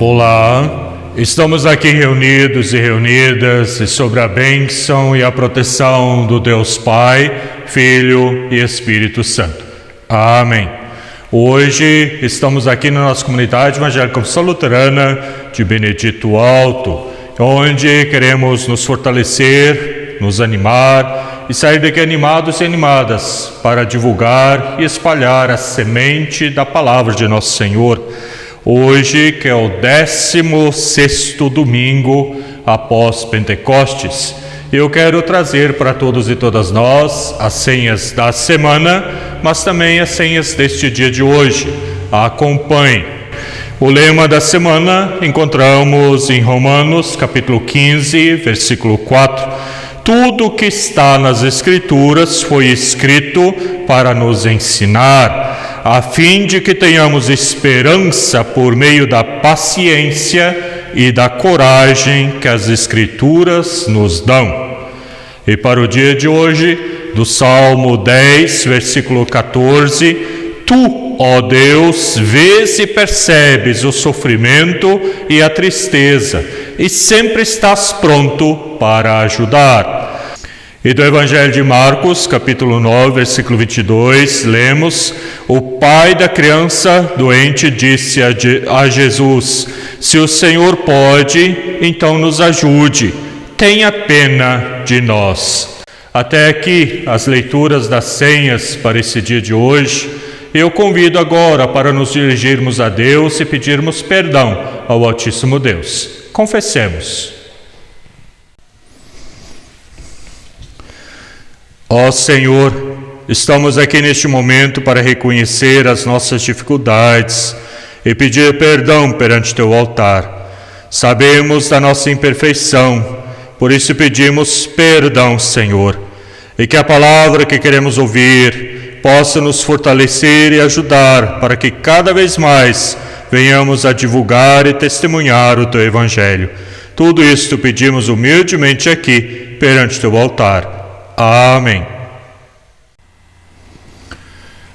Olá, estamos aqui reunidos e reunidas sob a bênção e a proteção do Deus Pai, Filho e Espírito Santo. Amém. Hoje estamos aqui na nossa comunidade evangélica luterana de Benedito Alto, onde queremos nos fortalecer, nos animar e sair daqui animados e animadas para divulgar e espalhar a semente da palavra de nosso Senhor. Hoje, que é o 16º domingo após Pentecostes, eu quero trazer para todos e todas nós as senhas da semana, mas também as senhas deste dia de hoje. Acompanhe. O lema da semana encontramos em Romanos, capítulo 15, versículo 4. Tudo que está nas Escrituras foi escrito para nos ensinar, a fim de que tenhamos esperança por meio da paciência e da coragem que as Escrituras nos dão. E para o dia de hoje, do Salmo 10, versículo 14, Tu, ó Deus, vês e percebes o sofrimento e a tristeza, e sempre estás pronto para ajudar. E do Evangelho de Marcos, capítulo 9, versículo 22, lemos: O pai da criança doente disse a Jesus: Se o Senhor pode, então nos ajude, tenha pena de nós. Até aqui as leituras das senhas para esse dia de hoje. Eu convido agora para nos dirigirmos a Deus e pedirmos perdão ao Altíssimo Deus. Confessemos. Ó Senhor, estamos aqui neste momento para reconhecer as nossas dificuldades e pedir perdão perante Teu altar. Sabemos da nossa imperfeição, por isso pedimos perdão, Senhor, e que a palavra que queremos ouvir possa nos fortalecer e ajudar para que cada vez mais venhamos a divulgar e testemunhar o Teu Evangelho. Tudo isto pedimos humildemente aqui perante Teu altar. Amém.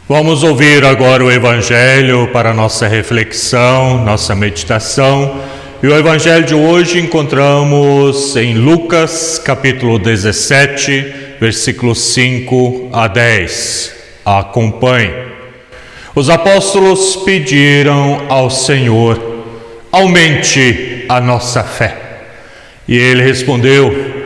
Vamos ouvir agora o Evangelho para nossa reflexão, nossa meditação. E o Evangelho de hoje encontramos em Lucas, capítulo 17, versículos 5 a 10. Acompanhe. Os apóstolos pediram ao Senhor: aumente a nossa fé. E ele respondeu: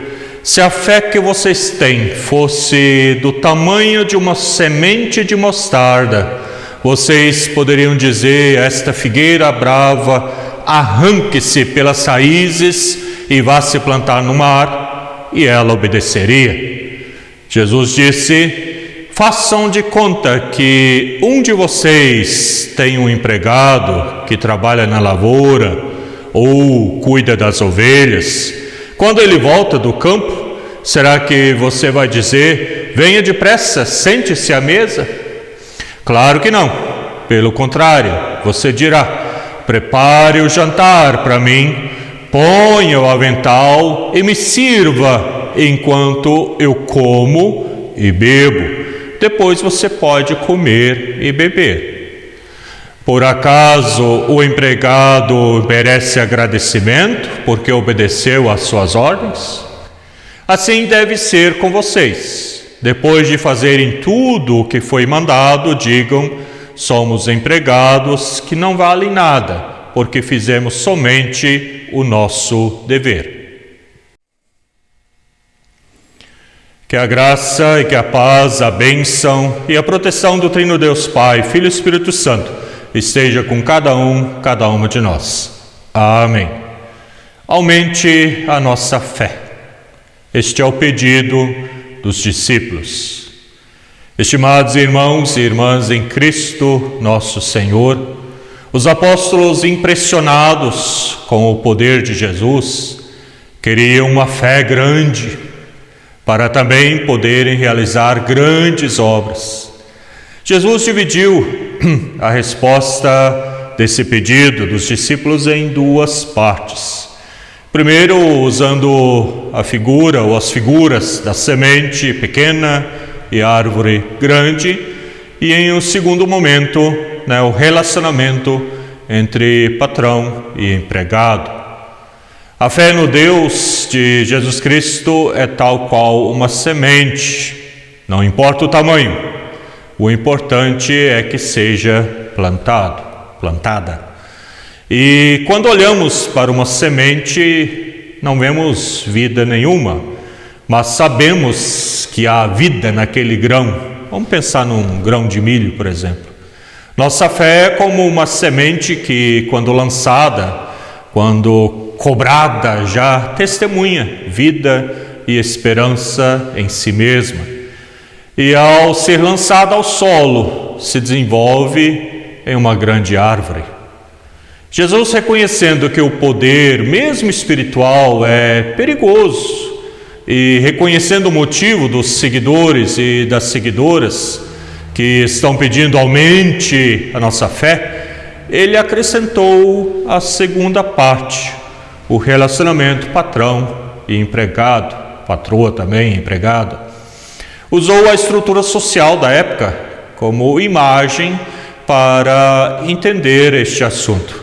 se a fé que vocês têm fosse do tamanho de uma semente de mostarda, vocês poderiam dizer a esta figueira brava: arranque-se pelas raízes e vá se plantar no mar, e ela obedeceria. Jesus disse: façam de conta que um de vocês tem um empregado que trabalha na lavoura ou cuida das ovelhas. Quando ele volta do campo, será que você vai dizer: venha depressa, sente-se à mesa? Claro que não. Pelo contrário, você dirá: prepare o jantar para mim, ponha o avental e me sirva enquanto eu como e bebo. Depois você pode comer e beber. Por acaso o empregado merece agradecimento porque obedeceu às suas ordens? Assim deve ser com vocês. Depois de fazerem tudo o que foi mandado, digam: somos empregados que não valem nada, porque fizemos somente o nosso dever. Que a graça e que a paz, a bênção e a proteção do Trino Deus Pai, Filho e Espírito Santo esteja com cada uma de nós. Amém. Aumente a nossa fé. Este é o pedido dos discípulos. Estimados irmãos e irmãs em Cristo, nosso Senhor, os apóstolos, impressionados com o poder de Jesus, queriam uma fé grande para também poderem realizar grandes obras. Jesus dividiu a resposta desse pedido dos discípulos em duas partes. Primeiro, usando a figura ou as figuras da semente pequena e árvore grande, e em um segundo momento, o relacionamento entre patrão e empregado. A fé no Deus de Jesus Cristo é tal qual uma semente, não importa o tamanho, o importante é que seja plantada. E quando olhamos para uma semente, não vemos vida nenhuma, mas sabemos que há vida naquele grão. Vamos pensar num grão de milho, por exemplo. Nossa fé é como uma semente que, quando lançada, quando cobrada, já testemunha vida e esperança em si mesma. E ao ser lançada ao solo, se desenvolve em uma grande árvore. Jesus, reconhecendo que o poder, mesmo espiritual, é perigoso, e reconhecendo o motivo dos seguidores e das seguidoras que estão pedindo aumente a nossa fé, ele acrescentou a segunda parte, o relacionamento patrão e empregado, patroa também, empregado. Usou a estrutura social da época como imagem para entender este assunto.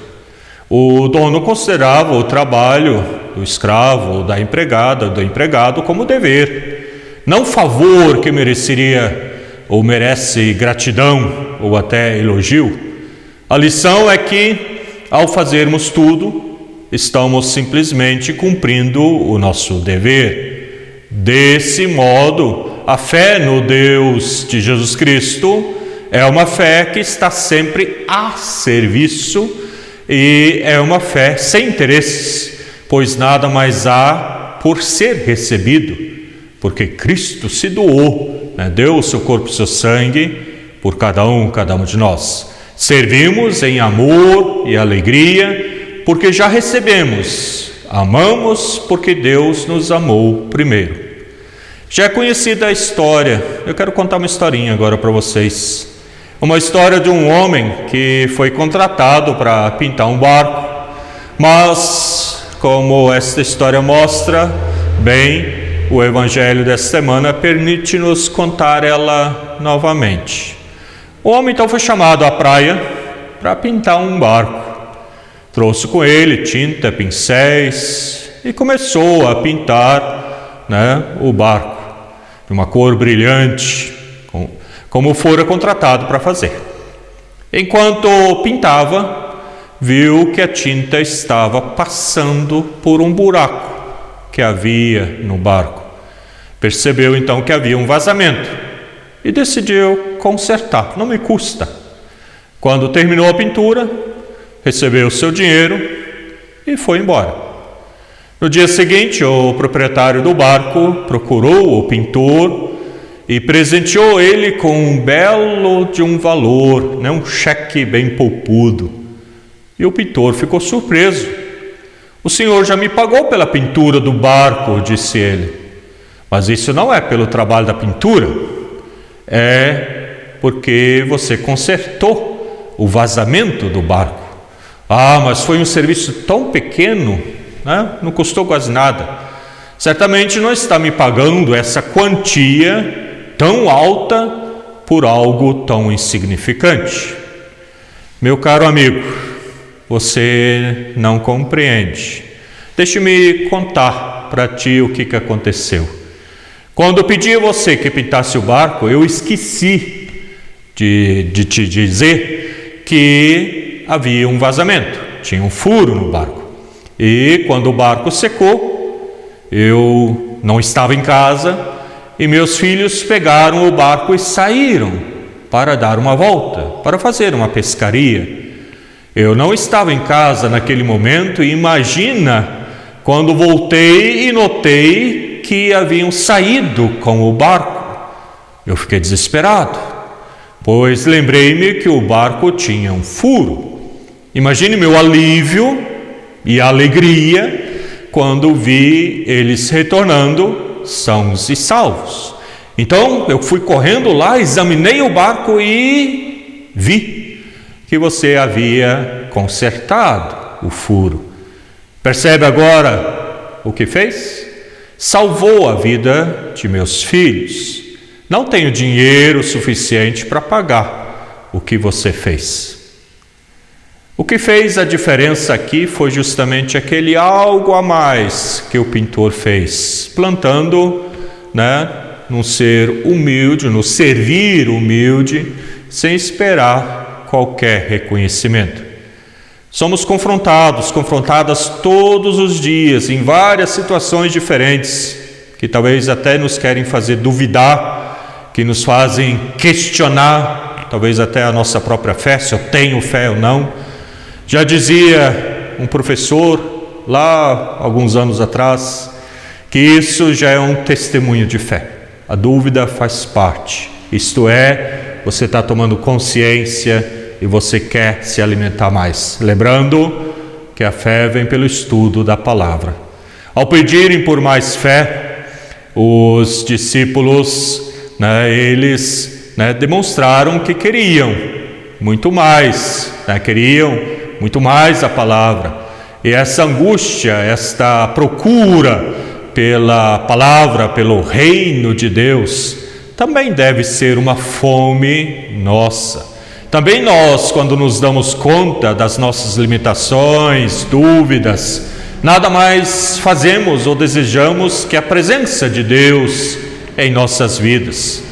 O dono considerava o trabalho do escravo ou da empregada, do empregado, como dever, não favor que mereceria ou merece gratidão ou até elogio. A lição é que, ao fazermos tudo, estamos simplesmente cumprindo o nosso dever. Desse modo, a fé no Deus de Jesus Cristo é uma fé que está sempre a serviço e é uma fé sem interesses, pois nada mais há por ser recebido, porque Cristo se doou, deu o seu corpo e seu sangue por cada um de nós. Servimos em amor e alegria, porque já recebemos, amamos porque Deus nos amou primeiro. Já é conhecida a história, eu quero contar uma historinha agora para vocês. Uma história de um homem que foi contratado para pintar um barco, mas como esta história mostra bem, o evangelho desta semana permite-nos contar ela novamente. O homem então foi chamado à praia para pintar um barco. Trouxe com ele tinta, pincéis e começou a pintar, o barco de uma cor brilhante, como fora contratado para fazer. Enquanto pintava, viu que a tinta estava passando por um buraco que havia no barco. Percebeu então que havia um vazamento e decidiu consertar, não me custa. Quando terminou a pintura, recebeu o seu dinheiro e foi embora. No dia seguinte, o proprietário do barco procurou o pintor e presenteou ele com um belo de um valor, um cheque bem poupudo. E o pintor ficou surpreso. O senhor já me pagou pela pintura do barco, disse ele. Mas isso não é pelo trabalho da pintura, é porque você consertou o vazamento do barco. Ah, mas foi um serviço tão pequeno, não custou quase nada. Certamente não está me pagando essa quantia tão alta por algo tão insignificante. Meu caro amigo, você não compreende. Deixe-me contar para ti o que aconteceu. Quando eu pedi a você que pintasse o barco, eu esqueci de te dizer que havia um vazamento, tinha um furo no barco. E quando o barco secou, eu não estava em casa e meus filhos pegaram o barco e saíram para dar uma volta, para fazer uma pescaria. Eu não estava em casa naquele momento e imagina quando voltei e notei que haviam saído com o barco. Eu fiquei desesperado, pois lembrei-me que o barco tinha um furo. Imagine meu alívio e alegria quando vi eles retornando sãos e salvos. Então eu fui correndo lá, examinei o barco e vi que você havia consertado o furo. Percebe agora o que fez? Salvou a vida de meus filhos. Não tenho dinheiro suficiente para pagar o que você fez. O que fez a diferença aqui foi justamente aquele algo a mais que o pintor fez, plantando, num ser humilde, no servir humilde, sem esperar qualquer reconhecimento. Somos confrontadas todos os dias, em várias situações diferentes, que talvez até nos querem fazer duvidar, que nos fazem questionar, talvez até a nossa própria fé, se eu tenho fé ou não. Já dizia um professor, lá alguns anos atrás, que isso já é um testemunho de fé. A dúvida faz parte, isto é, você está tomando consciência e você quer se alimentar mais. Lembrando que a fé vem pelo estudo da palavra. Ao pedirem por mais fé, os discípulos, eles demonstraram que queriam muito mais, queriam muito mais a palavra. E essa angústia, esta procura pela palavra, pelo reino de Deus, também deve ser uma fome nossa. Também nós, quando nos damos conta das nossas limitações, dúvidas, nada mais fazemos ou desejamos que a presença de Deus em nossas vidas.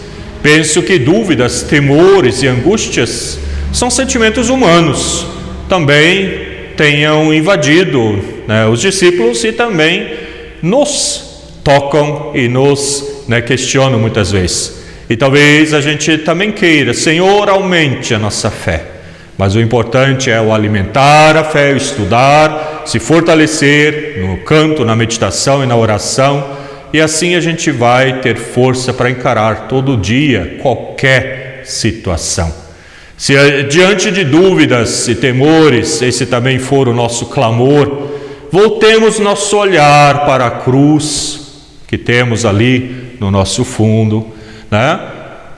Penso que dúvidas, temores e angústias são sentimentos humanos. Também tenham invadido os discípulos e também nos tocam e nos questionam muitas vezes. E talvez a gente também queira, Senhor, aumente a nossa fé. Mas o importante é o alimentar a fé, o estudar, se fortalecer no canto, na meditação e na oração. E assim a gente vai ter força para encarar todo dia qualquer situação. Se diante de dúvidas e temores, esse também for o nosso clamor, voltemos nosso olhar para a cruz que temos ali no nosso fundo,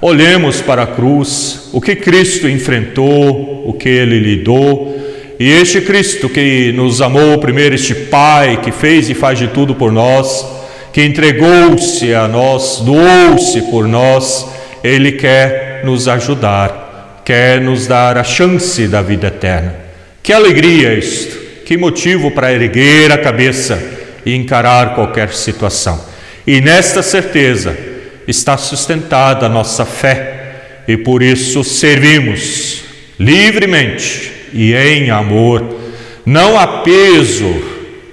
Olhemos para a cruz, o que Cristo enfrentou, o que Ele lidou, e este Cristo que nos amou primeiro, este Pai que fez e faz de tudo por nós, que entregou-se a nós, doou-se por nós, Ele quer nos ajudar, quer nos dar a chance da vida eterna. Que alegria isto, que motivo para erguer a cabeça e encarar qualquer situação. E nesta certeza está sustentada a nossa fé, e por isso servimos livremente e em amor. Não há peso,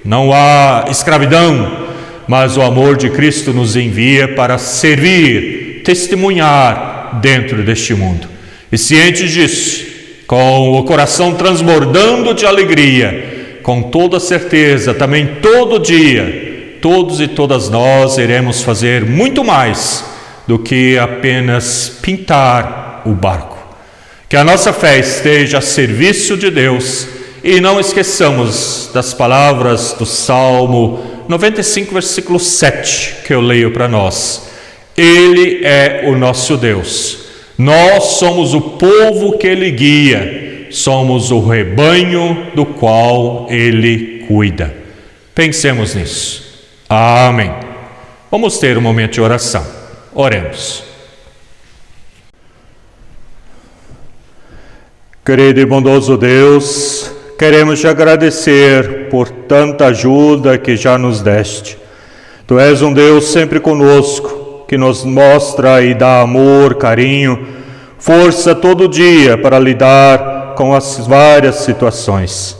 não há escravidão, mas o amor de Cristo nos envia para servir, testemunhar dentro deste mundo. E cientes disso, com o coração transbordando de alegria, com toda certeza, também todo dia, todos e todas nós iremos fazer muito mais do que apenas pintar o barco. Que a nossa fé esteja a serviço de Deus e não esqueçamos das palavras do Salmo 95, versículo 7, que eu leio para nós. Ele é o nosso Deus. Nós somos o povo que Ele guia. Somos o rebanho do qual Ele cuida. Pensemos nisso. Amém. Vamos ter um momento de oração. Oremos. Querido e bondoso Deus, queremos te agradecer por tanta ajuda que já nos deste. Tu és um Deus sempre conosco, que nos mostra e dá amor, carinho, força todo dia para lidar com as várias situações.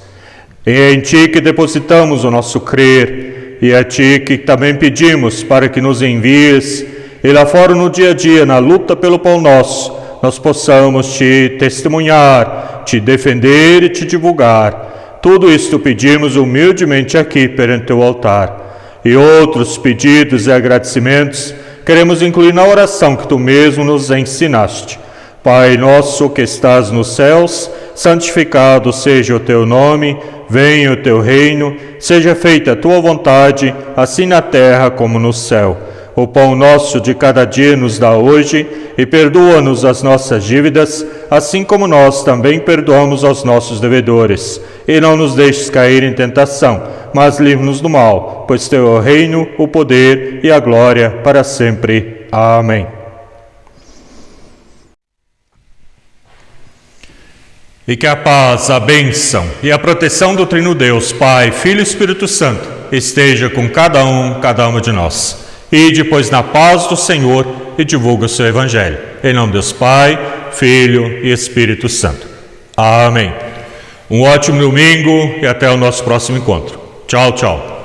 É em Ti que depositamos o nosso crer, e é a Ti que também pedimos para que nos envies, e lá fora no dia a dia, na luta pelo pão nosso, nós possamos Te testemunhar, Te defender e Te divulgar. Tudo isto pedimos humildemente aqui perante Teu altar. E outros pedidos e agradecimentos queremos incluir na oração que Tu mesmo nos ensinaste. Pai nosso que estás nos céus, santificado seja o Teu nome, venha o Teu reino, seja feita a Tua vontade, assim na terra como no céu. O pão nosso de cada dia nos dá hoje, e perdoa-nos as nossas dívidas, assim como nós também perdoamos aos nossos devedores. E não nos deixes cair em tentação, mas livra-nos do mal, pois Teu é o reino, o poder e a glória para sempre. Amém. E que a paz, a bênção e a proteção do Trino Deus, Pai, Filho e Espírito Santo, esteja com cada uma de nós. E depois na paz do Senhor e divulga o seu Evangelho. Em nome de Deus Pai, Filho e Espírito Santo. Amém. Um ótimo domingo e até o nosso próximo encontro. Tchau, tchau.